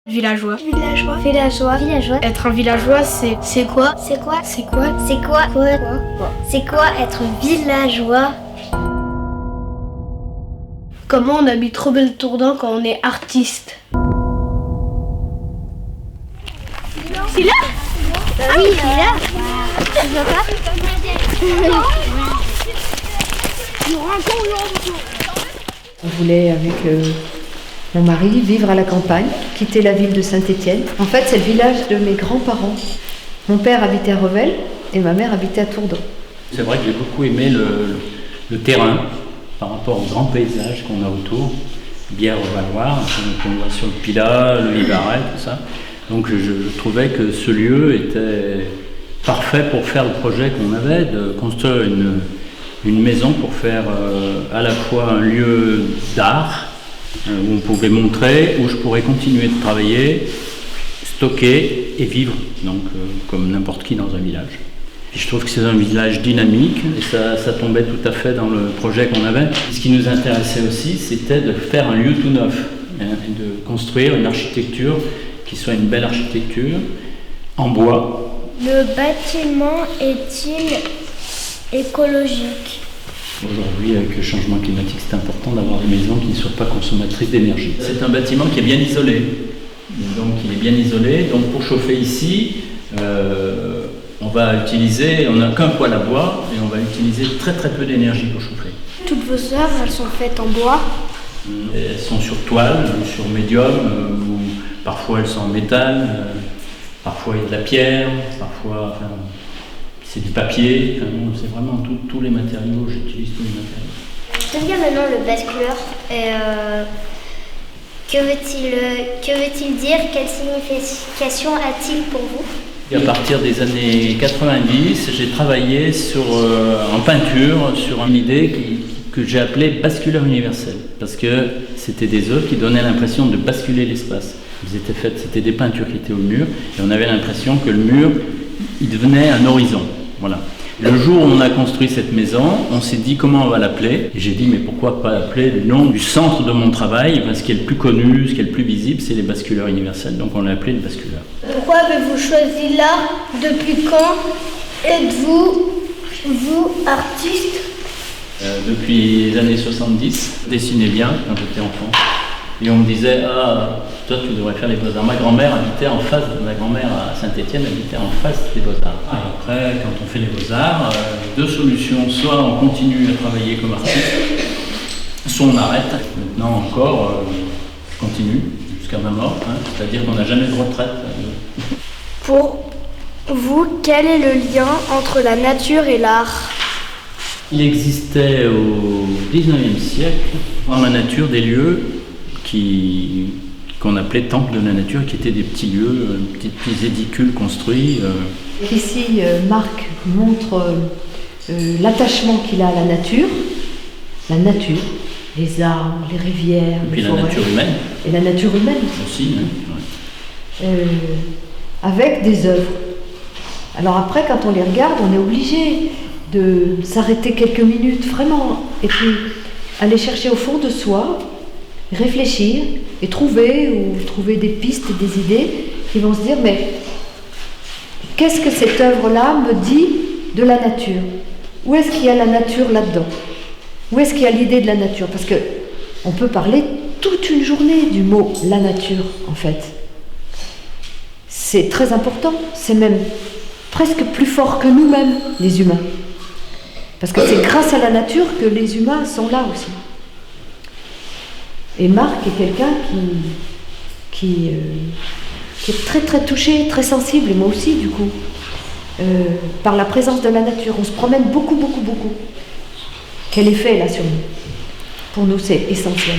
Villageois. Villageois. Villageois. Villageois. Être un villageois, c'est quoi? C'est quoi? C'est quoi? C'est quoi? C'est quoi être villageois? Comment on habite Robel-Tourdan quand on est artiste? C'est là? Oui, il est là. Tu vois pas? On voulait, avec mon mari, vivre à la campagne, quitter la ville de Saint-Étienne. En fait, c'est le village de mes grands-parents. Mon père habitait à Revel et ma mère habitait à Tourdan. C'est vrai que j'ai beaucoup aimé le terrain par rapport aux grands paysages qu'on a autour. Bière-au-Valoir, qu'on voit sur le Pilat, le Vivarais, tout ça. Donc je trouvais que ce lieu était parfait pour faire le projet qu'on avait, de construire une maison pour faire à la fois un lieu d'art, où on pouvait montrer, où je pourrais continuer de travailler, stocker et vivre, donc comme n'importe qui dans un village. Et je trouve que c'est un village dynamique et ça tombait tout à fait dans le projet qu'on avait. Ce qui nous intéressait aussi, c'était de faire un lieu tout neuf, et de construire une architecture qui soit une belle architecture en bois. Le bâtiment est-il écologique? Aujourd'hui, avec le changement climatique, c'est important d'avoir des maisons qui ne soient pas consommatrices d'énergie. C'est un bâtiment qui est bien isolé. Donc, il est bien isolé. Donc, pour chauffer ici, on n'a qu'un poêle à bois et on va utiliser très très peu d'énergie pour chauffer. Toutes vos œuvres, elles sont faites en bois? Elles sont sur toile, sur médium, ou parfois elles sont en métal, parfois il y a de la pierre, parfois c'est du papier. C'est vraiment tous les matériaux, j'utilise tous les matériaux. D'où vient maintenant le basculeur? Que veut-il dire? Quelle signification a-t-il pour vous? Et à partir des années 90, j'ai travaillé en peinture sur une idée que j'ai appelée basculeur universel. Parce que c'était des œuvres qui donnaient l'impression de basculer l'espace. C'était des peintures qui étaient au mur, et on avait l'impression que le mur, il devenait un horizon. Voilà. Le jour où on a construit cette maison, on s'est dit comment on va l'appeler. Et j'ai dit, mais pourquoi pas l'appeler le nom du centre de mon travail? Ce qui est le plus connu, ce qui est le plus visible, c'est les basculeurs universels. Donc on l'a appelé le basculeur. Pourquoi avez-vous choisi l'art? Depuis quand êtes-vous, artiste? Depuis les années 70, je dessinais bien quand j'étais enfant. Et on me disait, toi tu devrais faire les beaux-arts. Ma grand-mère habitait en face, ma grand-mère à Saint-Étienne habitait en face des beaux-arts. Après, quand on fait les beaux-arts, deux solutions. Soit on continue à travailler comme artiste, soit on arrête. Maintenant encore, je continue jusqu'à ma mort, c'est-à-dire qu'on n'a jamais de retraite. Pour vous, quel est le lien entre la nature et l'art? Il existait au XIXe siècle, dans la nature, des lieux qu'on appelait temples de la nature, qui étaient des petits lieux, petits édicules construits. Ici, Marc montre l'attachement qu'il a à la nature, les arbres, les rivières, et puis les la forêts. Nature humaine. Et la nature humaine aussi. Ouais. Avec des œuvres. Alors après, quand on les regarde, on est obligé de s'arrêter quelques minutes, vraiment, et puis aller chercher au fond de soi, réfléchir et trouver des pistes, des idées qui vont se dire, mais qu'est-ce que cette œuvre-là me dit de la nature? Où est-ce qu'il y a la nature là-dedans? Où est-ce qu'il y a l'idée de la nature? Parce que on peut parler toute une journée du mot la nature, en fait. C'est très important, c'est même presque plus fort que nous-mêmes, les humains. Parce que c'est grâce à la nature que les humains sont là aussi. Et Marc est quelqu'un qui est très très touché, très sensible, et moi aussi du coup, par la présence de la nature. On se promène beaucoup. Quel effet elle a sur nous? Pour nous, c'est essentiel.